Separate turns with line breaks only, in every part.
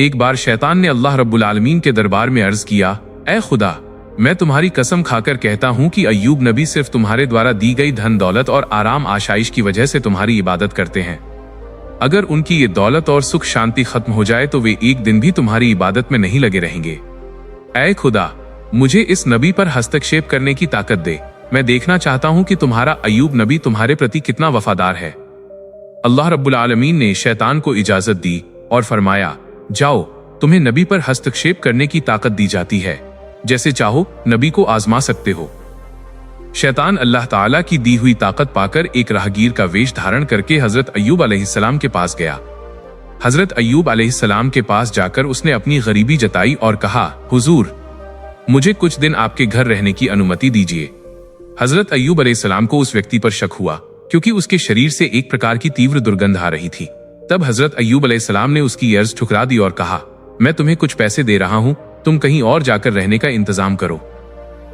एक बार शैतान ने अल्लाह रब्बुल आलमीन के दरबार में अर्ज किया, ऐ खुदा, मैं तुम्हारी कसम खाकर कहता हूँ कि अय्यूब नबी सिर्फ तुम्हारे द्वारा दी गई धन दौलत और आराम आशाइश की वजह से तुम्हारी इबादत करते हैं। अगर उनकी ये दौलत और सुख शांति खत्म हो जाए तो वे एक दिन भी तुम्हारी इबादत में नहीं लगे रहेंगे। ऐ खुदा, मुझे इस नबी पर हस्तक्षेप करने की ताकत दे। मैं देखना चाहता हूँ कि तुम्हारा अय्यूब नबी तुम्हारे प्रति कितना वफादार है। अल्लाह रब्बुल आलमीन ने शैतान को इजाजत दी और फरमाया, जाओ, तुम्हें नबी पर हस्तक्षेप करने की ताकत दी जाती है, जैसे चाहो नबी को आजमा सकते हो। शैतान अल्लाह ताला की दी हुई ताकत पाकर एक राहगीर का वेश धारण करके हजरत अय्यूब अलैहिस्सलाम के पास गया। हजरत अय्यूब अलैहिस्सलाम के पास जाकर उसने अपनी गरीबी जताई और कहा, हुजूर, मुझे कुछ दिन आपके घर रहने की अनुमति दीजिए। हजरत अय्यूब अलैहिस्सलाम को उस व्यक्ति पर शक हुआ, क्योंकि उसके शरीर से एक प्रकार की तीव्र दुर्गंध आ रही थी। तब हजरत अय्यूब अलैहिस्सलाम ने उसकी अर्ज ठुकरा दी और कहा, मैं तुम्हें कुछ पैसे दे रहा हूँ, तुम कहीं और जाकर रहने का इंतजाम करो।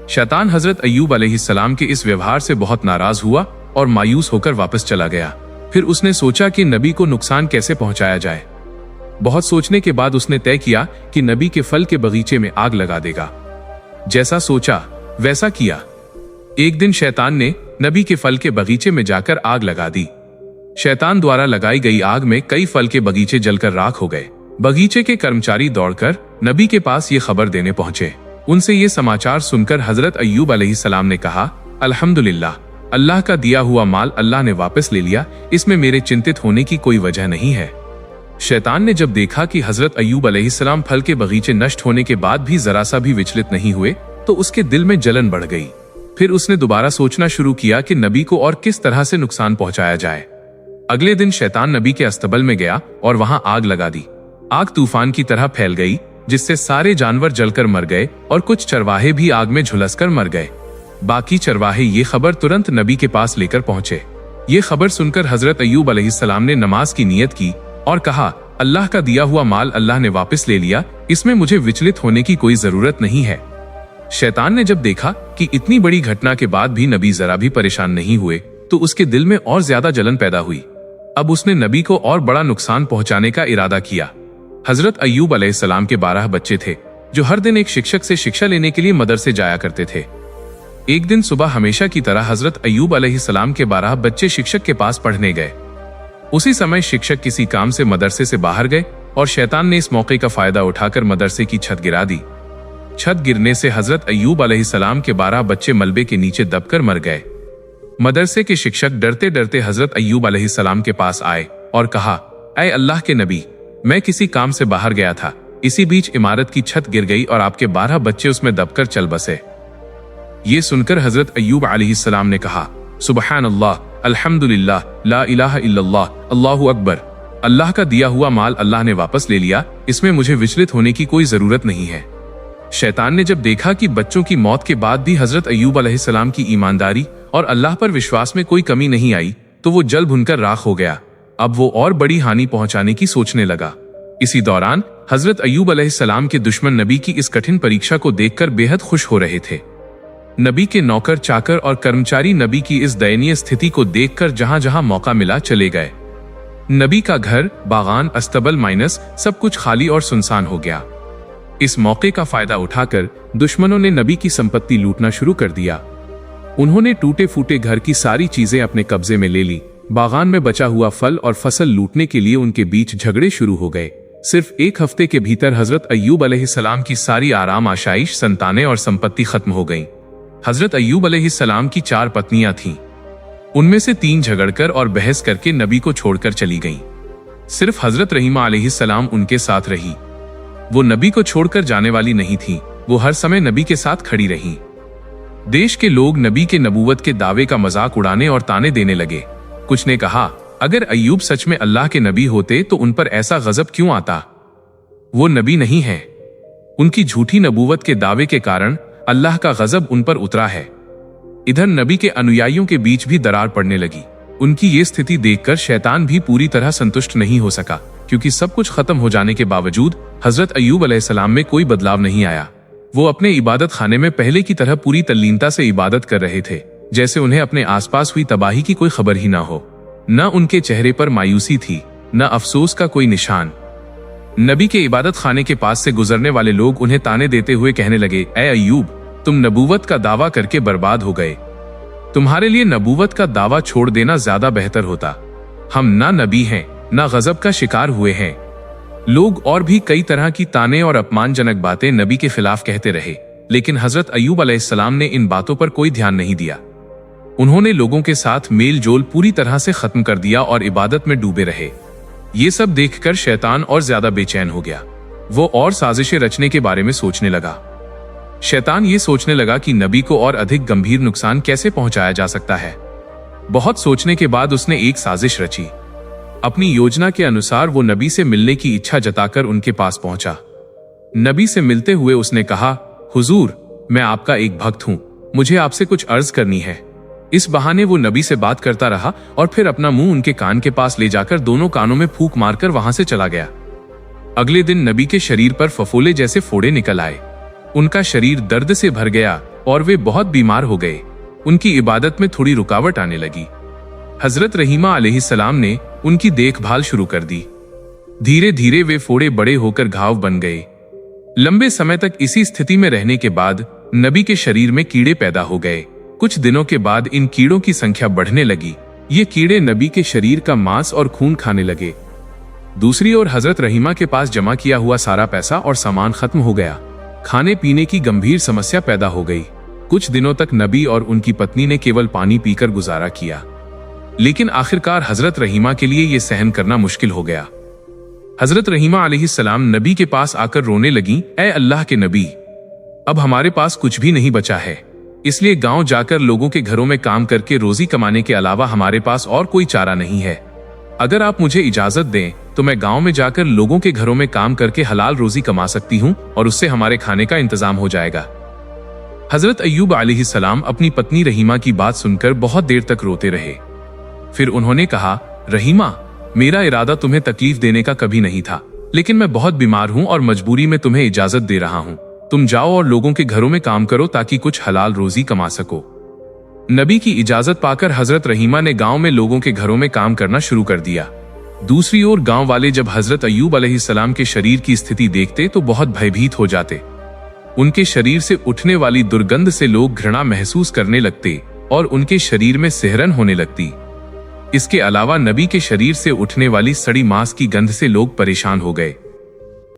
शैतान हजरत अय्यूब अलैहिस्सलाम के इस व्यवहार से बहुत नाराज हुआ और मायूस होकर वापस चला गया। फिर उसने सोचा कि नबी को नुकसान कैसे पहुंचाया जाए। बहुत सोचने के बाद उसने तय किया कि नबी के फल के बगीचे में आग लगा देगा। जैसा सोचा वैसा किया। एक दिन शैतान ने नबी के फल के बगीचे में जाकर आग लगा दी। शैतान द्वारा लगाई गई आग में कई फल के बगीचे जलकर राख हो गए। बगीचे के कर्मचारी दौड़कर नबी के पास ये खबर देने पहुंचे। उनसे ये समाचार सुनकर हजरत अय्यूब अलैहिस्सलाम ने कहा, अल्हम्दुलिल्लाह, अल्लाह का दिया हुआ माल अल्लाह ने वापस ले लिया, इसमें मेरे चिंतित होने की कोई वजह नहीं है। शैतान ने जब देखा कि हजरत अय्यूब अलैहिस्सलाम फल के बगीचे नष्ट होने के बाद भी जरा सा भी विचलित नहीं हुए, तो उसके दिल में जलन बढ़ गई। फिर उसने दोबारा सोचना शुरू किया कि नबी को और किस तरह से नुकसान पहुंचाया जाए। अगले दिन शैतान नबी के अस्तबल में गया और वहां आग लगा दी। आग तूफान की तरह फैल गई, जिससे सारे जानवर जलकर मर गए और कुछ चरवाहे भी आग में झुलसकर मर गए। बाकी चरवाहे ये खबर तुरंत नबी के पास लेकर पहुंचे। ये खबर सुनकर हजरत अय्यूब अलैहिस्सलाम ने नमाज की नियत की और कहा, अल्लाह का दिया हुआ माल अल्लाह ने वापस ले लिया, इसमें मुझे विचलित होने की कोई जरूरत नहीं है। शैतान ने जब देखा कि इतनी बड़ी घटना के बाद भी नबी जरा भी परेशान नहीं हुए, तो उसके दिल में और ज्यादा जलन पैदा हुई। अब उसने नबी को और बड़ा नुकसान पहुंचाने का इरादा किया। हजरत अय्यूब अलैहिस्सलाम के 12 बच्चे थे, जो हर दिन एक शिक्षक से शिक्षा लेने के लिए मदरसे जाया करते थे। एक दिन सुबह हमेशा की तरह हजरत अय्यूब अलैहिस्सलाम के 12 बच्चे शिक्षक के पास पढ़ने गए। उसी समय शिक्षक किसी काम से मदरसे से बाहर गए और शैतान ने इस मौके का फायदा उठाकर मदरसे की छत गिरा दी। छत गिरने से हजरत अय्यूब अलैहिस्सलाम के 12 बच्चे मलबे के नीचे दबकर मर गए। मदरसे के शिक्षक डरते डरते हजरत अय्यूब अलैहिस्सलाम के पास आए और कहा, ऐ अल्लाह के नबी, मैं किसी काम से बाहर गया था, इसी बीच इमारत की छत गिर गई और आपके 12 बच्चे उसमें दबकर चल बसे। ये सुनकर हजरत अय्यूब अलैहिस्सलाम ने कहा, सुबहान अल्लाह, अल्हम्दुलिल्लाह, ला इलाहा इल्लल्लाह, अल्लाहु अकबर। अल्लाह का दिया हुआ माल अल्लाह ने वापस ले लिया, इसमें मुझे विचलित होने की कोई जरूरत नहीं है। शैतान ने जब देखा कि बच्चों की मौत के बाद भी हजरत अय्यूब अलैहिस्सलाम की ईमानदारी और अल्लाह पर विश्वास में कोई कमी नहीं आई, तो वो जल भुनकर राख हो गया। अब वो और बड़ी हानि पहुंचाने की सोचने लगा। इसी दौरान हजरत अय्यूब अलैहिस्सलाम के दुश्मन नबी की इस कठिन परीक्षा को देखकर बेहद खुश हो रहे थे। नबी के नौकर चाकर और कर्मचारी नबी की इस दयनीय स्थिति को देखकर जहां जहां मौका मिला चले गए। नबी का घर, बागान, अस्तबल माइनस सब कुछ खाली और सुनसान हो गया। इस मौके का फायदा उठाकर दुश्मनों ने नबी की संपत्ति लूटना शुरू कर दिया। उन्होंने टूटे फूटे घर की सारी चीजें अपने कब्जे में ले ली। बागान में बचा हुआ फल और फसल लूटने के लिए उनके बीच झगड़े शुरू हो गए। सिर्फ एक हफ्ते के भीतर हजरत अय्यूब अलैहिस्सलाम की सारी आराम आशाइश, संतानें और संपत्ति खत्म हो गईं। हजरत अय्यूब अलैहिस्सलाम की 4 पत्नियां थीं। उनमें से 3 झगड़कर और बहस करके नबी को छोड़कर चली गईं। सिर्फ हजरत रहीमा अलैहिस्सलाम उनके साथ रही। वो नबी को छोड़कर जाने वाली नहीं थी, वो हर समय नबी के साथ खड़ी रही। देश के लोग नबी के नबूवत के दावे का मजाक उड़ाने और ताने देने लगे। कुछ ने कहा, अगर अय्यूब सच में अल्लाह के नबी होते तो उन पर ऐसा गजब क्यों आता? वो नबी नहीं है। उनकी झूठी नबूवत के दावे के कारण अल्लाह का गजब उन पर उतरा है। इधर नबी के अनुयायियों के बीच भी दरार पड़ने लगी। उनकी ये स्थिति देखकर शैतान भी पूरी तरह संतुष्ट नहीं हो सका, क्योंकि सब कुछ खत्म हो जाने के बावजूद हजरत अय्यूब अलैहिस्सलाम में कोई बदलाव नहीं आया। वो अपने इबादत खाने में पहले की तरह पूरी तल्लीनता से इबादत कर रहे थे, जैसे उन्हें अपने आसपास हुई तबाही की कोई खबर ही ना हो। न उनके चेहरे पर मायूसी थी, न अफसोस का कोई निशान। नबी के इबादत खाने के पास से गुजरने वाले लोग उन्हें ताने देते हुए कहने लगे, ऐ अय्यूब, तुम नबूवत का दावा करके बर्बाद हो गए। तुम्हारे लिए नबूवत का दावा छोड़ देना ज्यादा बेहतर होता। हम ना नबी हैं, ना गजब का शिकार हुए हैं। लोग और भी कई तरह की ताने और अपमानजनक बातें नबी के खिलाफ कहते रहे, लेकिन हजरत अय्यूब अलैहिस्सलाम ने इन बातों पर कोई ध्यान नहीं दिया। उन्होंने लोगों के साथ मेल जोल पूरी तरह से खत्म कर दिया और इबादत में डूबे रहे। ये सब देखकर शैतान और ज्यादा बेचैन हो गया। वो और साजिशें रचने के बारे में सोचने लगा। शैतान ये सोचने लगा कि नबी को और अधिक गंभीर नुकसान कैसे पहुंचाया जा सकता है। बहुत सोचने के बाद उसने एक साजिश रची। अपनी योजना के अनुसार वो नबी से मिलने की इच्छा जताकर उनके पास पहुंचा। नबी से मिलते हुए उसने कहा, हुजूर, मैं आपका एक भक्त हूं, मुझे आपसे कुछ अर्ज करनी है। इस बहाने वो नबी से बात करता रहा और फिर अपना मुंह उनके कान के पास ले जाकर दोनों कानों में फूंक मारकर वहां से चला गया। अगले दिन नबी के शरीर पर फफोले जैसे फोड़े निकल आए। उनका शरीर दर्द से भर गया और वे बहुत बीमार हो गए। उनकी इबादत में थोड़ी रुकावट आने लगी। हजरत रहीमा अलैहिस्सलाम ने उनकी देखभाल शुरू कर दी। धीरे धीरे वे फोड़े बड़े होकर घाव बन गए। लंबे समय तक इसी स्थिति में रहने के बाद नबी के शरीर में कीड़े पैदा हो गए। कुछ दिनों के बाद इन कीड़ों की संख्या बढ़ने लगी। ये कीड़े नबी के शरीर का मांस और खून खाने लगे। दूसरी ओर हजरत रहीमा के पास जमा किया हुआ सारा पैसा और सामान खत्म हो गया। खाने पीने की गंभीर समस्या पैदा हो गई। कुछ दिनों तक नबी और उनकी पत्नी ने केवल पानी पीकर गुजारा किया, लेकिन आखिरकार हजरत रहीमा के लिए यह सहन करना मुश्किल हो गया। हजरत रहीमा अलैहिस्सलाम नबी के पास आकर रोने लगी, ऐ अल्लाह के नबी, अब हमारे पास कुछ भी नहीं बचा है, इसलिए गांव जाकर लोगों के घरों में काम करके रोजी कमाने के अलावा हमारे पास और कोई चारा नहीं है। अगर आप मुझे इजाजत दें तो मैं गांव में जाकर लोगों के घरों में काम करके हलाल रोजी कमा सकती हूं और उससे हमारे खाने का इंतजाम हो जाएगा। हजरत अय्यूब अलैहिस्सलाम अपनी पत्नी रहीमा की बात सुनकर बहुत देर तक रोते रहे। फिर उन्होंने कहा, रहीमा, मेरा इरादा तुम्हें तकलीफ देने का कभी नहीं था, लेकिन मैं बहुत बीमार हूं और मजबूरी में तुम्हें इजाजत दे रहा हूं। तुम जाओ और लोगों के घरों में काम करो ताकि कुछ हलाल रोजी कमा सको। नबी की इजाजत पाकर हजरत रहीमा ने गांव में लोगों के घरों में काम करना शुरू कर दिया। दूसरी ओर गांव वाले जब हजरत अय्यूब अलैहिस्सलाम के शरीर की स्थिति देखते तो बहुत भयभीत हो जाते। उनके शरीर से उठने वाली दुर्गंध से लोग घृणा महसूस करने लगते और उनके शरीर में सिहरन होने लगती। इसके अलावा नबी के शरीर से उठने वाली सड़ी मांस की गंध से लोग परेशान हो गए।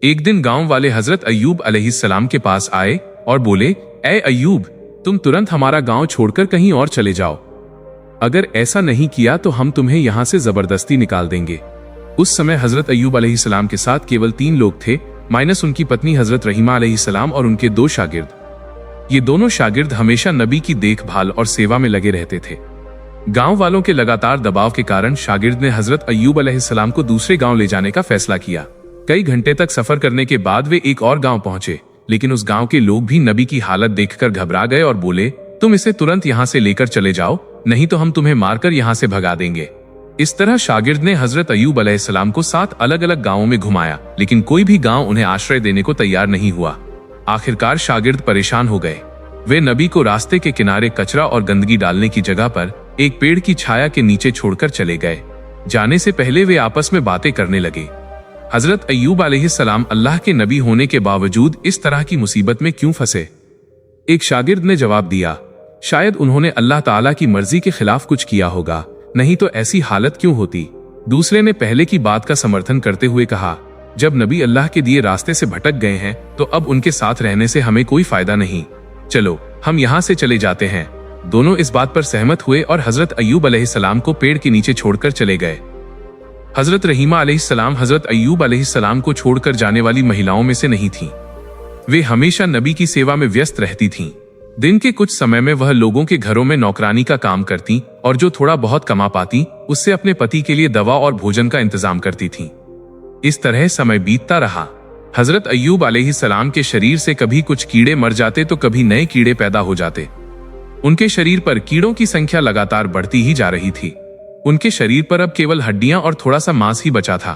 एक दिन गांव वाले हजरत अय्यूब अलैहिस्सलाम के पास आए और बोले, ऐ अय्यूब, तुम तुरंत हमारा गांव छोड़कर कहीं और चले जाओ। अगर ऐसा नहीं किया तो हम तुम्हें यहां से जबरदस्ती निकाल देंगे। उस समय हजरत अय्यूब अलैहिस्सलाम के साथ केवल 3 लोग थे, माइनस उनकी पत्नी हजरत रहीमा अलैहिस्सलाम और उनके 2 शागिर्द। ये दोनों शागिर्द हमेशा नबी की देखभाल और सेवा में लगे रहते थे। गांव वालों के लगातार दबाव के कारण शागिर्द ने हजरत अय्यूब अलैहिस्सलाम को दूसरे गांव ले जाने का फैसला किया। कई घंटे तक सफर करने के बाद वे एक और गांव पहुंचे, लेकिन उस गांव के लोग भी नबी की हालत देखकर घबरा गए और बोले, तुम इसे तुरंत यहाँ से लेकर चले जाओ, नहीं तो हम तुम्हें मारकर यहाँ से भगा देंगे। इस तरह शागिर्द ने हजरत अय्यूब अलैहिस्सलाम को 7 अलग अलग गांवों में घुमाया, लेकिन कोई भी गांव उन्हें आश्रय देने को तैयार नहीं हुआ। आखिरकार शागिर्द परेशान हो गए। वे नबी को रास्ते के किनारे कचरा और गंदगी डालने की जगह पर एक पेड़ की छाया के नीचे छोड़कर चले गए। जाने से पहले वे आपस में बातें करने लगे। हजरत अय्यूब अलैहिस्सलाम अल्लाह के नबी होने के बावजूद इस तरह की मुसीबत में क्यों फंसे? एक शागिर्द ने जवाब दिया, शायद उन्होंने अल्लाह ताला की मर्जी के खिलाफ कुछ किया होगा, नहीं तो ऐसी हालत क्यों होती। दूसरे ने पहले की बात का समर्थन करते हुए कहा, जब नबी अल्लाह के दिए रास्ते से भटक गए हैं तो अब उनके साथ रहने से हमें कोई फायदा नहीं, चलो हम यहाँ से चले जाते हैं। दोनों इस बात पर सहमत हुए और हजरत अय्यूब अलैहिस्सलाम को पेड़ के नीचे छोड़कर चले गए। हजरत रहीमा अलैहिस्सलाम हजरत अय्यूब अलैहिस्सलाम को छोड़कर जाने वाली महिलाओं में से नहीं थीं। वे हमेशा नबी की सेवा में व्यस्त रहती थीं। दिन के कुछ समय में वह लोगों के घरों में नौकरानी का काम करती और जो थोड़ा बहुत कमा पाती उससे अपने पति के लिए दवा और भोजन का इंतजाम करती थीं। इस तरह समय बीतता रहा। हजरत अय्यूब अलैहिस्सलाम के शरीर से कभी कुछ कीड़े मर जाते तो कभी नए कीड़े पैदा हो जाते। उनके शरीर पर कीड़ों की संख्या लगातार बढ़ती ही जा रही थी। उनके शरीर पर अब केवल हड्डियां और थोड़ा सा मांस ही बचा था।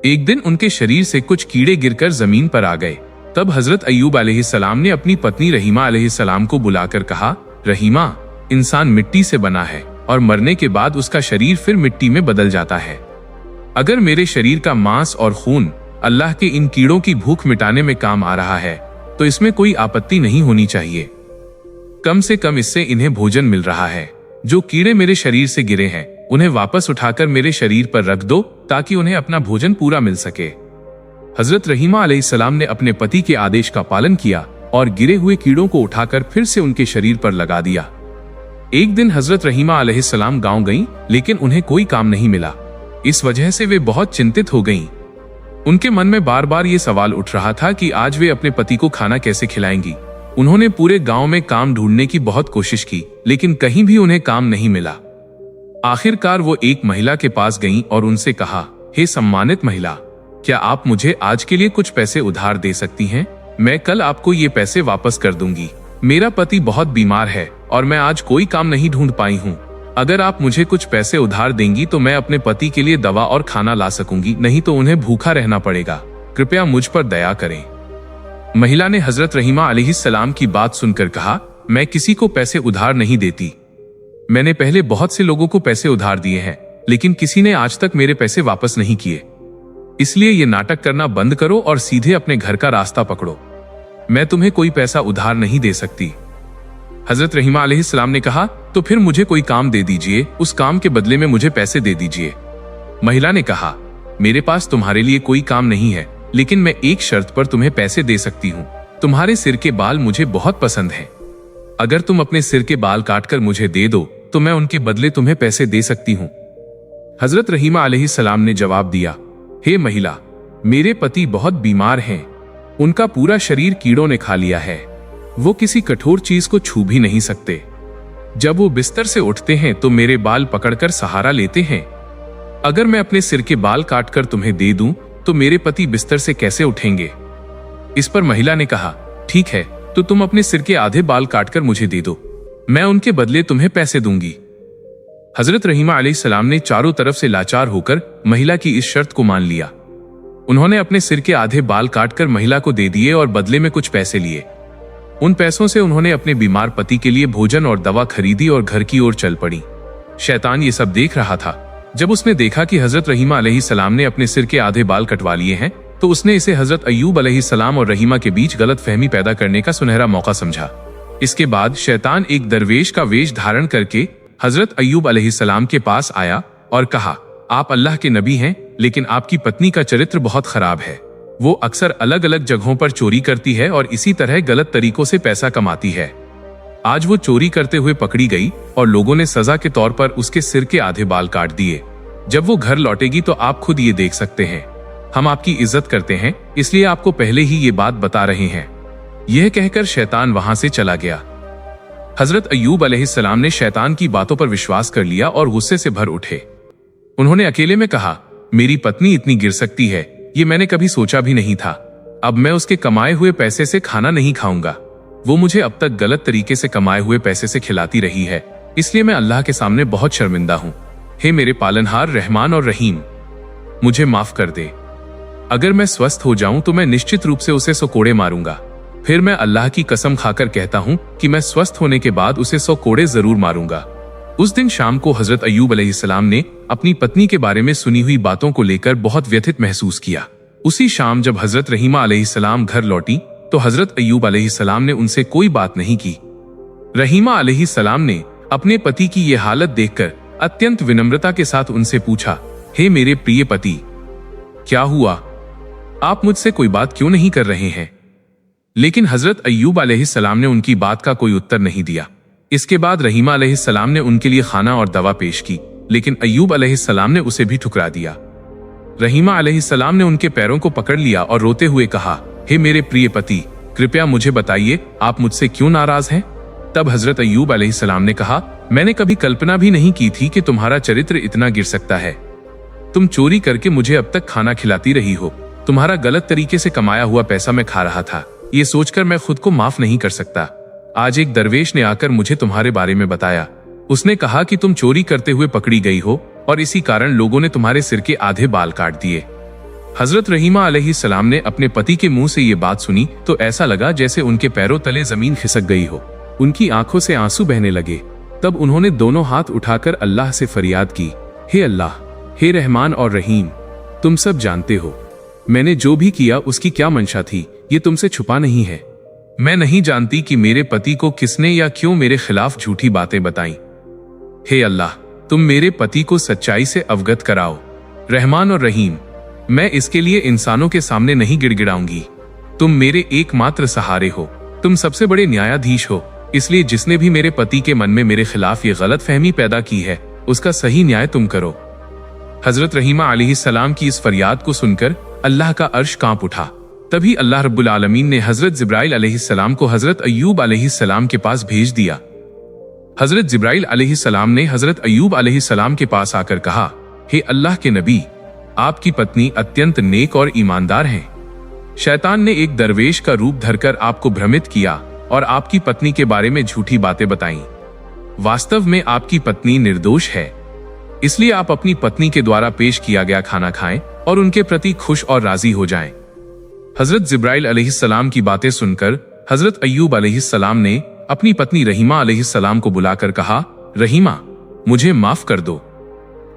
एक दिन उनके शरीर से कुछ कीड़े गिरकर जमीन पर आ गए। तब हजरत अय्यूब अलैहिस्सलाम ने अपनी पत्नी रहीमा अलैहिस्सलाम को बुलाकर कहा, रहीमा, इंसान मिट्टी से बना है और मरने के बाद उसका शरीर फिर मिट्टी में बदल जाता है। अगर मेरे शरीर का मांस और खून अल्लाह के इन कीड़ों की भूख मिटाने में काम आ रहा है तो इसमें कोई आपत्ति नहीं होनी चाहिए। कम से कम इससे इन्हें भोजन मिल रहा है। जो कीड़े मेरे शरीर से गिरे हैं उन्हें वापस उठाकर मेरे शरीर पर रख दो ताकि उन्हें अपना भोजन पूरा मिल सके। हजरत रहीमा अलैहिस्सलाम ने अपने पति के आदेश का पालन किया और गिरे हुए कीड़ों को उठाकर फिर से उनके शरीर पर लगा दिया। एक दिन हजरत रहीमा अलैहिस्सलाम गांव गईं, लेकिन उन्हें कोई काम नहीं मिला। इस वजह से वे बहुत चिंतित हो गईं। उनके मन में बार बार ये सवाल उठ रहा था कि आज वे अपने पति को खाना कैसे खिलाएंगी। उन्होंने पूरे गांव में काम ढूंढने की बहुत कोशिश की, लेकिन कहीं भी उन्हें काम नहीं मिला। आखिरकार वो एक महिला के पास गईं और उनसे कहा, हे सम्मानित महिला, क्या आप मुझे आज के लिए कुछ पैसे उधार दे सकती हैं? मैं कल आपको ये पैसे वापस कर दूंगी। मेरा पति बहुत बीमार है और मैं आज कोई काम नहीं ढूंढ पाई हूँ। अगर आप मुझे कुछ पैसे उधार देंगी तो मैं अपने पति के लिए दवा और खाना ला सकूंगी, नहीं तो उन्हें भूखा रहना पड़ेगा। कृपया मुझ पर दया करें। महिला ने हजरत रहीमा अलैहिस्सलाम की बात सुनकर कहा, मैं किसी को पैसे उधार नहीं देती। मैंने पहले बहुत से लोगों को पैसे उधार दिए हैं, लेकिन किसी ने आज तक मेरे पैसे वापस नहीं किए। इसलिए ये नाटक करना बंद करो और सीधे अपने घर का रास्ता पकड़ो। मैं तुम्हें कोई पैसा उधार नहीं दे सकती। हजरत रहीमा अलैहिस्सलाम ने कहा, तो फिर मुझे कोई काम दे दीजिए, उस काम के बदले में मुझे पैसे दे दीजिए। महिला ने कहा, मेरे पास तुम्हारे लिए कोई काम नहीं है, लेकिन मैं एक शर्त पर तुम्हें पैसे दे सकती हूँ। तुम्हारे सिर के बाल मुझे बहुत पसंद हैं। अगर तुम अपने सिर के बाल काटकर मुझे दे दो तो मैं उनके बदले तुम्हें पैसे दे सकती हूँ। हजरत रहीमा अलैहिस्सलाम ने जवाब दिया, हे महिला, मेरे पति बहुत बीमार हैं। उनका पूरा शरीर कीड़ों ने खा लिया है। वो किसी कठोर चीज को छू भी नहीं सकते। जब वो बिस्तर से उठते हैं तो मेरे बाल पकड़कर सहारा लेते हैं। अगर मैं अपने सिर के बाल काटकर तुम्हें दे दूं तो मेरे पति बिस्तर से कैसे उठेंगे? इस पर महिला ने कहा, ठीक है, तो तुम अपने सिर के आधे बाल काटकर मुझे दे दो, मैं उनके बदले तुम्हें पैसे दूंगी। हजरत रहीमा अलैहिस्सलाम ने चारों तरफ से लाचार होकर महिला की इस शर्त को मान लिया। उन्होंने अपने सिर के आधे बाल काटकर महिला को दे दिए और बदले में कुछ पैसे लिए। उन पैसों से उन्होंने अपने बीमार पति के लिए भोजन और दवा खरीदी और घर की ओर चल पड़ी। शैतान ये सब देख रहा था। जब उसने देखा कि हजरत रहीमा अलैहिस्सलाम ने अपने सिर के आधे बाल कटवा लिए हैं, तो उसने इसे हजरत अय्यूब अलैहिस्सलाम और रहीमा के बीच गलत फहमी पैदा करने का सुनहरा मौका समझा। इसके बाद शैतान एक दरवेश का वेश धारण करके हजरत अय्यूब अलैहिस्सलाम के पास आया और कहा, आप अल्लाह के नबी हैं, लेकिन आपकी पत्नी का चरित्र बहुत खराब है। वो अक्सर अलग अलग जगहों पर चोरी करती है और इसी तरह गलत तरीकों से पैसा कमाती है। आज वो चोरी करते हुए पकड़ी गई और लोगों ने सजा के तौर पर उसके सिर के आधे बाल काट दिए। जब वो घर लौटेगी तो आप खुद ये देख सकते हैं। हम आपकी इज्जत करते हैं, इसलिए आपको पहले ही ये बात बता रहे हैं। यह कहकर शैतान वहां से चला गया। हजरत अय्यूब अलैहिस्सलाम ने शैतान की बातों पर विश्वास कर लिया और गुस्से से भर उठे। उन्होंने अकेले में कहा, मेरी पत्नी इतनी गिर सकती है, ये मैंने कभी सोचा भी नहीं था। अब मैं उसके कमाए हुए पैसे से खाना नहीं खाऊंगा। वो मुझे अब तक गलत तरीके से कमाए हुए पैसे से खिलाती रही है, इसलिए मैं अल्लाह के सामने बहुत शर्मिंदा हूँ। हे मेरे पालनहार रहमान और रहीम, मुझे माफ कर दे। अगर मैं स्वस्थ हो जाऊं तो मैं निश्चित रूप से उसे 100 कोड़े मारूंगा। फिर मैं अल्लाह की कसम खाकर कहता हूं कि मैं स्वस्थ होने के बाद उसे 100 कोड़े जरूर मारूंगा। उस दिन शाम को हजरत अय्यूब अलैहिस्सलाम ने अपनी पत्नी के बारे में सुनी हुई बातों को लेकर बहुत व्यथित महसूस किया। उसी शाम जब हजरत रहीमा अलैहिस्सलाम घर लौटी तो हजरत अय्यूब अलैहिस्सलाम ने उनसे कोई बात नहीं की। रहीमा अलैहिस्सलाम ने अपने पति की यह हालत देखकर अत्यंत विनम्रता के साथ उनसे पूछा, हे मेरे प्रिय पति, क्या हुआ? आप मुझसे कोई बात क्यों नहीं कर रहे हैं? लेकिन हजरत अय्यूब अलैहिस्सलाम ने उनकी बात का कोई उत्तर नहीं दिया। इसके बाद रहीमा अलैहिस्सलाम ने उनके लिए खाना और दवा पेश की, लेकिन अय्यूब अलैहिस्सलाम ने उसे भी ठुकरा दिया। रहीमा अलैहिस्सलाम ने उनके पैरों को पकड़ लिया और रोते हुए कहा, हे मेरे प्रिय पति, कृपया मुझे बताइए, आप मुझसे क्यों नाराज हैं? तब हजरत अय्यूब अलैहिस्सलाम ने कहा, मैंने कभी कल्पना भी नहीं की थी कि तुम्हारा चरित्र इतना गिर सकता है। तुम चोरी करके मुझे अब तक खाना खिलाती रही हो। तुम्हारा गलत तरीके से कमाया हुआ पैसा मैं खा रहा था। ये सोचकर मैं खुद को माफ नहीं कर सकता। आज एक दरवेश ने आकर मुझे तुम्हारे बारे में बताया। उसने कहा कि तुम चोरी करते हुए पकड़ी गई हो और इसी कारण लोगों ने तुम्हारे सिर के आधे बाल काट दिए। हजरत रहीमा अलैहिस्सलाम ने अपने पति के मुंह से ये बात सुनी तो ऐसा लगा जैसे उनके पैरों तले जमीन खिसक गई हो। उनकी आंखों से आंसू बहने लगे। तब उन्होंने दोनों हाथ उठाकर अल्लाह से फरियाद की, हे अल्लाह, हे रहमान और रहीम, तुम सब जानते हो मैंने जो भी किया उसकी क्या मंशा थी ये तुमसे छुपा नहीं है। मैं नहीं जानती कि मेरे पति को किसने या क्यों मेरे खिलाफ झूठी बातें बताई। हे अल्लाह, तुम मेरे पति को सच्चाई से अवगत कराओ। रहमान और रहीम, मैं इसके लिए इंसानों के सामने नहीं गिड़गिड़ाऊंगी। तुम मेरे एकमात्र सहारे हो, तुम सबसे बड़े न्यायाधीश हो, इसलिए जिसने भी मेरे पति के मन में मेरे खिलाफ ये गलत फहमी पैदा की है उसका सही न्याय तुम करो। हजरत रहीमा अलैहिस्सलाम की इस फरियाद को सुनकर अल्लाह का अर्श कांप उठा। तभी अल्लाह रब्बुल आलमीन ने हजरत जिब्राइल अलैहिस्सलाम को हजरत अय्यूब अलैहिस्सलाम के पास भेज दिया। हजरत जिब्राइल अलैहिस्सलाम ने हजरत अय्यूब अलैहिस्सलाम के पास आकर कहा, हे अल्लाह के नबी, आपकी पत्नी अत्यंत नेक और ईमानदार हैं। शैतान ने एक दरवेश का रूप धरकर आपको भ्रमित किया और आपकी पत्नी के बारे में झूठी बातें बताईं। वास्तव में आपकी पत्नी निर्दोष है, इसलिए आप अपनी पत्नी के द्वारा पेश किया गया खाना खाएं और उनके प्रति खुश और राजी हो जाएं। हजरत जिब्राइल अलैहिस्सलाम की बातें सुनकर हजरत अय्यूब अलैहिस्सलाम ने अपनी पत्नी रहीमा अलैहिस्सलाम को बुलाकर कहा, रहीमा, मुझे माफ कर दो।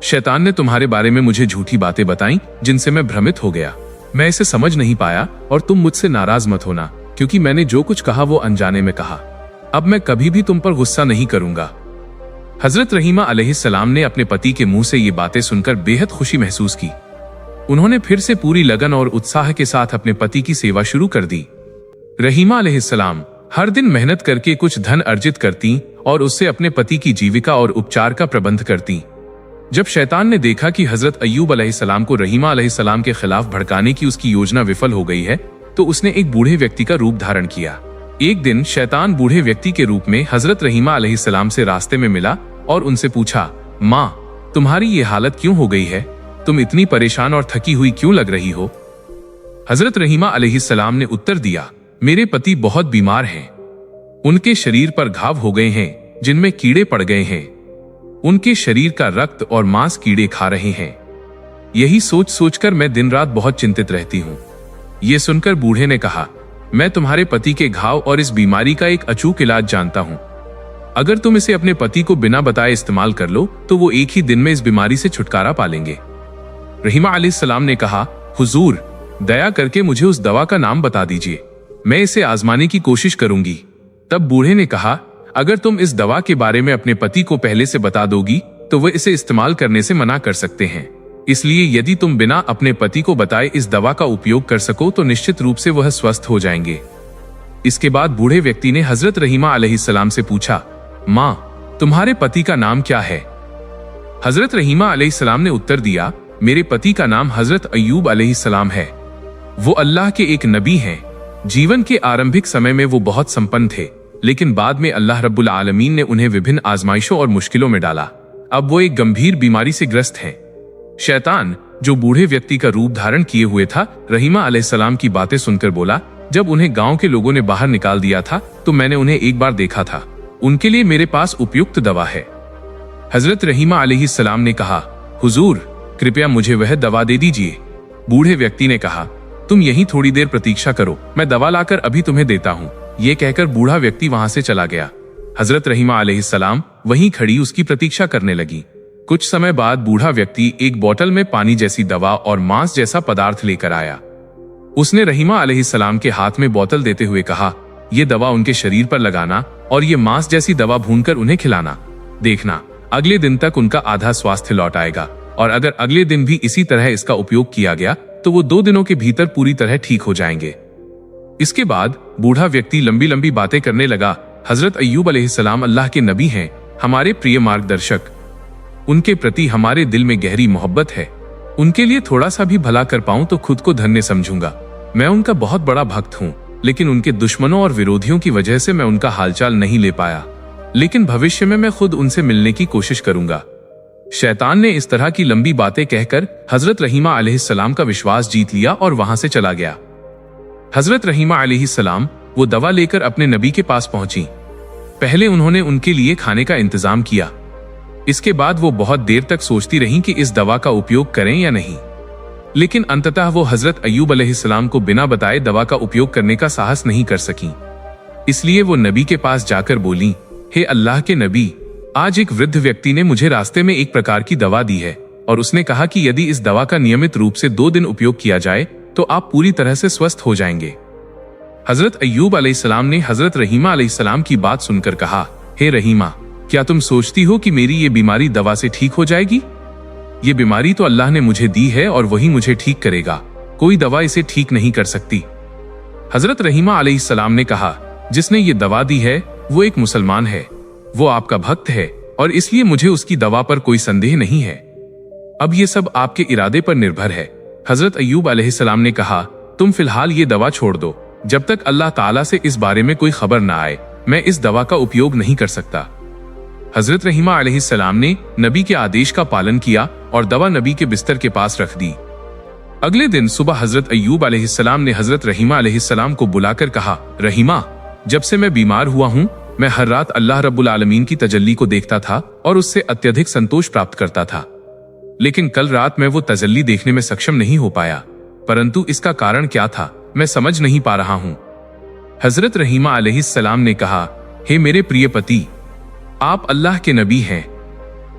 शैतान ने तुम्हारे बारे में मुझे झूठी बातें बताई जिनसे मैं भ्रमित हो गया। मैं इसे समझ नहीं पाया और तुम मुझसे नाराज मत होना, क्योंकि मैंने जो कुछ कहा वो अनजाने में कहा। अब मैं कभी भी तुम पर गुस्सा नहीं करूंगा। हजरत रहीमा अलैहिस्सलाम ने अपने पति के मुंह से ये बातें सुनकर बेहद खुशी महसूस की। उन्होंने फिर से पूरी लगन और उत्साह के साथ अपने पति की सेवा शुरू कर दी। रहीमा अलैहिस्सलाम हर दिन मेहनत करके कुछ धन अर्जित करती और उससे अपने पति की जीविका और उपचार का प्रबंध करती। जब शैतान ने देखा कि हजरत अय्यूब अलैहिस्सलाम को रहीमा अलैहिस्सलाम के खिलाफ भड़काने की उसकी योजना विफल हो गई है, तो उसने एक बूढ़े व्यक्ति का रूप धारण किया। एक दिन शैतान बूढ़े व्यक्ति के रूप में हजरत रहीमा अलैहिस्सलाम से रास्ते में मिला और उनसे पूछा, माँ, तुम्हारी ये हालत क्यों हो गई है? तुम इतनी परेशान और थकी हुई क्यों लग रही हो? हजरत रहीमा अलैहिस्सलाम ने उत्तर दिया, मेरे पति बहुत बीमार हैं। उनके शरीर पर घाव हो गए हैं जिनमें कीड़े पड़ गए हैं। उनके शरीर का रक्त और मांस कीड़े खा रहे हैं। यही सोच सोचकर मैं दिन रात बहुत चिंतित रहती हूँ। ये सुनकर बूढ़े ने कहा, मैं तुम्हारे पति के घाव और इस बीमारी का एक अचूक इलाज जानता हूँ। अगर तुम इसे अपने पति को बिना बताए इस्तेमाल कर लो तो वो एक ही दिन में इस बीमारी से छुटकारा पा लेंगे। रहीमा अलैहिस्सलाम ने कहा, हुजूर, दया करके मुझे उस दवा का नाम बता दीजिए, मैं इसे आजमाने की कोशिश करूंगी। तब बूढ़े ने कहा, अगर तुम इस दवा के बारे में अपने पति को पहले से बता दोगी तो वह इसे इस्तेमाल करने से मना कर सकते हैं। इसलिए यदि तुम बिना अपने पति को बताए इस दवा का उपयोग कर सको तो निश्चित रूप से वह स्वस्थ हो जाएंगे। इसके बाद बूढ़े व्यक्ति ने हजरत रहीमा अलैहिस्सलाम से पूछा, माँ, तुम्हारे पति का नाम क्या है? हजरत रहीमा अलैहिस्सलाम ने उत्तर दिया, मेरे पति का नाम हजरत अय्यूब अलैहिस्सलाम है। वो अल्लाह के एक नबी हैं। जीवन के आरंभिक समय में वो बहुत संपन्न थे, लेकिन बाद में अल्लाह रब्बुल आलमीन ने उन्हें विभिन्न आजमाइशों और मुश्किलों में डाला। अब वो एक गंभीर बीमारी से ग्रस्त हैं। शैतान, जो बूढ़े व्यक्ति का रूप धारण किए हुए था, रहीमा अलैहिस्सलाम की बातें सुनकर बोला, जब उन्हें गांव के लोगों ने बाहर निकाल दिया था तो मैंने उन्हें एक बार देखा था। उनके लिए मेरे पास उपयुक्त दवा है। हजरत रहीमा अलैहिस्सलाम ने कहा, हुजूर, कृपया मुझे वह दवा दे दीजिए। बूढ़े व्यक्ति ने कहा, तुम यहीं थोड़ी देर प्रतीक्षा करो, मैं दवा लाकर अभी तुम्हें देता हूँ। ये कहकर बूढ़ा व्यक्ति वहां से चला गया। हजरत रहीमा अलैहिस्सलाम वहीं खड़ी उसकी प्रतीक्षा करने लगी। कुछ समय बाद बूढ़ा व्यक्ति एक बोतल में पानी जैसी दवा और मांस जैसा पदार्थ लेकर आया। उसने रहीमा अलैहिस्सलाम के हाथ में बोतल देते हुए कहा, ये दवा उनके शरीर पर लगाना और ये मांस जैसी दवा भूनकर उन्हें खिलाना। देखना, अगले दिन तक उनका आधा स्वास्थ्य लौट आएगा, और अगर अगले दिन भी इसी तरह इसका उपयोग किया गया तो वो 2 दिनों के भीतर पूरी तरह ठीक हो जाएंगे। इसके बाद बूढ़ा व्यक्ति लंबी लंबी बातें करने लगा। हजरत अय्यूब अलैहिस्सलाम अल्लाह के नबी हैं, हमारे प्रिय मार्गदर्शक। उनके प्रति हमारे दिल में गहरी मोहब्बत है। उनके लिए थोड़ा सा भी भला कर पाऊं तो खुद को धन्य समझूंगा। मैं उनका बहुत बड़ा भक्त हूं, लेकिन उनके दुश्मनों और विरोधियों की वजह से मैं उनका हालचाल नहीं ले पाया। लेकिन भविष्य में मैं खुद उनसे मिलने की कोशिश करूंगा। शैतान ने इस तरह की लंबी बातें कहकर हजरत रहीमा अलैहिस्सलाम का विश्वास जीत लिया और वहां से चला गया। हजरत रहीमा अलैहिस्सलाम वो दवा लेकर अपने नबी के पास पहुंची। पहले उन्होंने उनके लिए खाने का इंतजाम किया। इसके बाद वो बहुत देर तक सोचती रहीं कि इस दवा का उपयोग करें या नहीं, लेकिन अंततः वो हजरत अय्यूब अलैहिस्सलाम को बिना बताए दवा का उपयोग करने का साहस नहीं कर सकी। इसलिए वो नबी के पास जाकर बोली, हे अल्लाह के नबी, आज एक वृद्ध व्यक्ति ने मुझे रास्ते में एक प्रकार की दवा दी है और उसने कहा कि यदि इस दवा का नियमित रूप से 2 दिन उपयोग किया जाए तो आप पूरी तरह से स्वस्थ हो जाएंगे। हजरत अय्यूब अलैहिस्सलाम ने हजरत रहीमा अलैहिस्सलाम की बात सुनकर कहा, हे रहीमा, क्या तुम सोचती हो कि मेरी ये बीमारी दवा से ठीक हो जाएगी? ये बीमारी तो अल्लाह ने मुझे दी है और वही मुझे ठीक करेगा, कोई दवा इसे ठीक नहीं कर सकती। हजरत रहीमा अलैहिस्सलाम ने कहा, जिसने ये दवा दी है वो एक मुसलमान है, वो आपका भक्त है और इसलिए मुझे उसकी दवा पर कोई संदेह नहीं है। अब ये सब आपके इरादे पर निर्भर है। हजरत अय्यूब अलैहिस्सलाम ने कहा, तुम फिलहाल ये दवा छोड़ दो, जब तक अल्लाह ताला से इस बारे में कोई खबर ना आए मैं इस दवा का उपयोग नहीं कर सकता। हजरत रहीमा अलैहिस्सलाम ने नबी के आदेश का पालन किया और दवा नबी के बिस्तर के पास रख दी। अगले दिन सुबह हजरत अय्यूब अलैहिस्सलाम ने हजरत रहीमा अलैहिस्सलाम को बुलाकर कहा, रहीमा, जब से मैं बीमार हुआ हूँ मैं हर रात अल्लाह रब्बुल आलमीन की तजल्ली को देखता था और उससे अत्यधिक संतोष प्राप्त करता था, लेकिन कल रात मैं वो तजल्ली देखने में सक्षम नहीं हो पाया, परंतु इसका कारण क्या था मैं समझ नहीं पा रहा हूँ। हजरत रहीमा अलैहिस्सलाम ने कहा, हे मेरे प्रिय पति, आप अल्लाह के नबी हैं,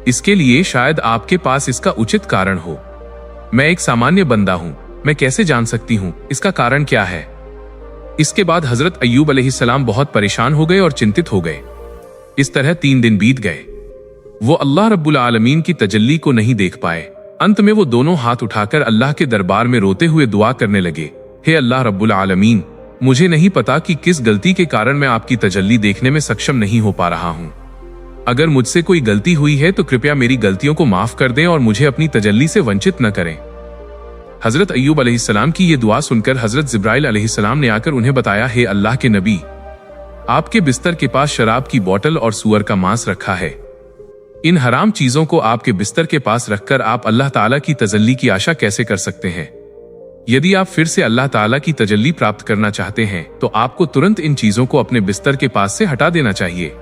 इसके लिए शायद आपके पास इसका उचित कारण हो। मैं एक सामान्य बंदा हूँ, मैं कैसे जान सकती हूँ इसका कारण क्या है? इसके बाद हजरत अय्यूब अलैहिस्सलाम बहुत परेशान हो गए और चिंतित हो गए। इस तरह 3 दिन बीत गए, वो अल्लाह रब्बुल आलमीन की तजल्ली को नहीं देख पाए। अंत में वो दोनों हाथ उठाकर अल्लाह के दरबार में रोते हुए दुआ करने लगे, हे अल्लाह रब्बुल आलमीन, मुझे नहीं पता कि किस गलती के कारण मैं आपकी तजल्ली देखने में सक्षम नहीं हो पा रहा हूँ। अगर मुझसे कोई गलती हुई है तो कृपया मेरी गलतियों को माफ कर दें और मुझे अपनी तजल्ली से वंचित न करें। हजरत अय्यूब अलैहिस्सलाम की ये दुआ सुनकर हजरत जिब्राइल अलैहिस्सलाम ने आकर उन्हें बताया, हे अल्लाह के नबी, आपके बिस्तर के पास शराब की बोतल और सूअर का मांस रखा है। इन हराम चीजों को आपके बिस्तर के पास रखकर आप अल्लाह ताला की तजल्ली की आशा कैसे कर सकते हैं? यदि आप फिर से अल्लाह ताला की तजल्ली प्राप्त करना चाहते हैं तो आपको तुरंत इन चीजों को अपने बिस्तर के पास से हटा देना चाहिए।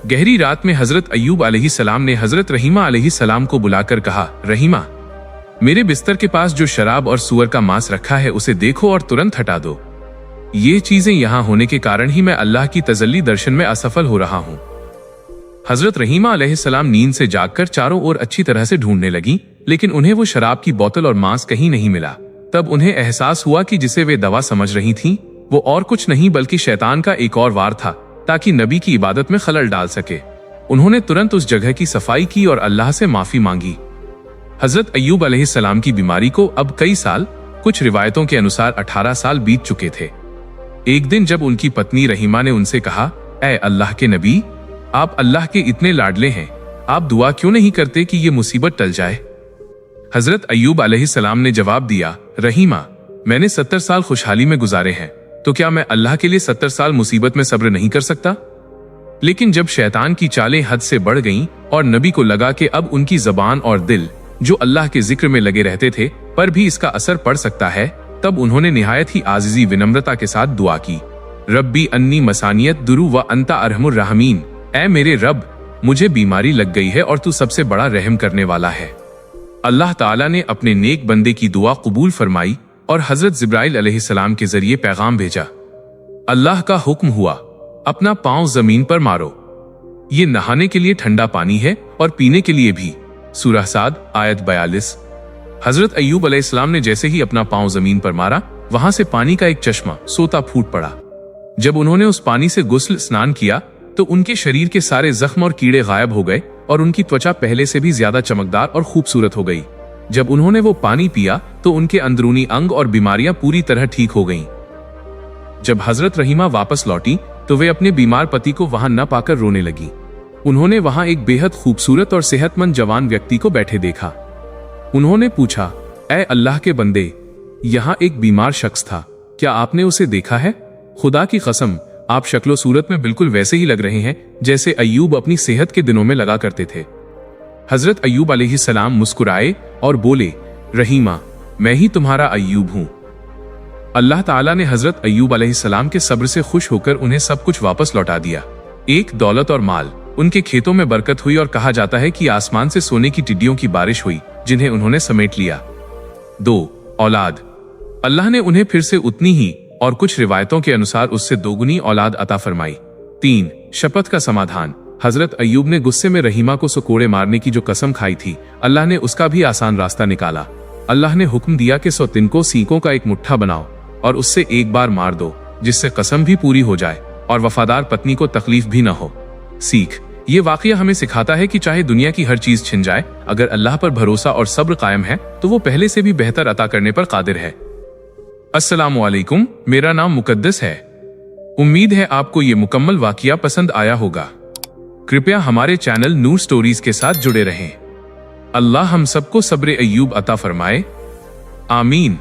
गहरी रात में हजरत अय्यूब अलैहिस्सलाम ने हजरत रहीमा अलैहिस्सलाम को बुलाकर कहा, रहीमा, मेरे बिस्तर के पास जो शराब और सूअर का मांस रखा है उसे देखो और तुरंत हटा दो। ये चीजें यहाँ होने के कारण ही मैं अल्लाह की तजल्ली दर्शन में असफल हो रहा हूँ। हजरत रहीमा अलैहिस्सलाम नींद से जागकर चारों ओर अच्छी तरह से ढूंढने लगी, लेकिन उन्हें वो शराब की बोतल और मांस कहीं नहीं मिला। तब उन्हें एहसास हुआ कि जिसे वे दवा समझ रही थीं, वो और कुछ नहीं बल्कि शैतान का एक और वार था ताकि नबी की इबादत में खलल डाल सके। उन्होंने तुरंत उस जगह की सफाई की और अल्लाह से माफी मांगी। हजरत अय्यूब अलैहिस्सलाम की बीमारी को अब कई साल, कुछ रिवायतों के अनुसार 18 साल बीत चुके थे। एक दिन जब उनकी पत्नी रहीमा ने उनसे कहा, ऐ अल्लाह के नबी, आप अल्लाह के इतने लाडले हैं, आप दुआ क्यों नहीं करते कि ये मुसीबत टल जाए? हजरत अय्यूब अलैहिस्सलाम ने जवाब दिया, रहीमा, मैंने 70 साल खुशहाली में गुजारे हैं, तो क्या मैं अल्लाह के लिए 70 साल मुसीबत में सब्र नहीं कर सकता? लेकिन जब शैतान की चालें हद से बढ़ गईं और नबी को लगा कि अब उनकी जबान और दिल जो अल्लाह के जिक्र में लगे रहते थे पर भी इसका असर पड़ सकता है, तब उन्होंने निहायत ही आजिजी विनम्रता के साथ दुआ की, रब्बी अन्नी मसानियत दुरू व अंता अरहमुर रहमीन, ऐ मेरे रब, मुझे बीमारी लग गई है और तू सबसे बड़ा रहम करने वाला है। अल्लाह ताला ने अपने नेक बंदे की दुआ कबूल फरमाई और हजरत जिब्राइल अलैहिस्सलाम के जरिए पैगाम भेजा। अल्लाह का हुक्म हुआ, अपना पांव जमीन पर मारो। ये नहाने के लिए ठंडा पानी है और पीने के लिए भी। सूरह साद आयत 42। हजरत अय्यूब अलैहिस्सलाम ने जैसे ही अपना पांव जमीन पर मारा, वहां से पानी का एक चश्मा सोता फूट पड़ा। जब उन्होंने उस पानी से गुस्ल स्नान किया तो उनके शरीर के सारे जख्म और कीड़े गायब हो गए और उनकी त्वचा पहले से भी ज्यादा चमकदार और खूबसूरत हो गई। जब उन्होंने वो पानी पिया तो उनके अंदरूनी अंग और बीमारियां पूरी तरह ठीक हो गईं। जब हजरत रहीमा वापस लौटी तो वे अपने बीमार पति को वहां न पाकर रोने लगी। उन्होंने वहां एक बेहद खूबसूरत और सेहतमंद जवान व्यक्ति को बैठे देखा। उन्होंने पूछा, ऐ अल्लाह के बंदे, यहाँ एक बीमार शख्स था, क्या आपने उसे देखा है? खुदा की कसम, आप शक्लो सूरत में बिल्कुल वैसे ही लग रहे हैं जैसे अय्यूब अपनी सेहत के दिनों में लगा करते थे। हजरत अय्यूब अलैहिस्सलाम मुस्कुराए और बोले, रहीमा, मैं ही तुम्हारा अय्यूब हूँ। अल्लाह ताला ने हजरत अय्यूब अलैहिस्सलाम के सब्र से खुश होकर उन्हें सब कुछ वापस लौटा दिया। एक दौलत और माल, उनके खेतों में बरकत हुई और कहा जाता है कि आसमान से सोने की टिड्डियों की बारिश हुई जिन्हें उन्होंने समेट लिया। 2. औलाद, अल्लाह ने उन्हें फिर से उतनी ही और कुछ रिवायतों के अनुसार उससे दोगुनी औलाद अता फरमाई। 3. शपथ का समाधान, हजरत अय्यूब ने गुस्से में रहीमा को सकोड़े मारने की जो कसम खाई थी, अल्लाह ने उसका भी आसान रास्ता निकाला। अल्लाह ने हुक्म दिया कि 100 तिनको सीकों का एक मुट्ठा बनाओ और उससे एक बार मार दो, जिससे कसम भी पूरी हो जाए और वफादार पत्नी को तकलीफ भी न हो। सीख, ये वाकया हमें सिखाता है कि चाहे दुनिया की हर चीज छिन जाए, अगर अल्लाह पर भरोसा और सब्र कायम है तो वो पहले से भी बेहतर अता करने पर कादिर है। अस्सलामु अलैकुम, मेरा नाम मुकद्दस है। उम्मीद है आपको ये मुकम्मल वाकया पसंद आया होगा। कृपया हमारे चैनल नूर स्टोरीज के साथ जुड़े रहें। अल्लाह हम सबको सब्र अय्यूब अता फरमाए। आमीन।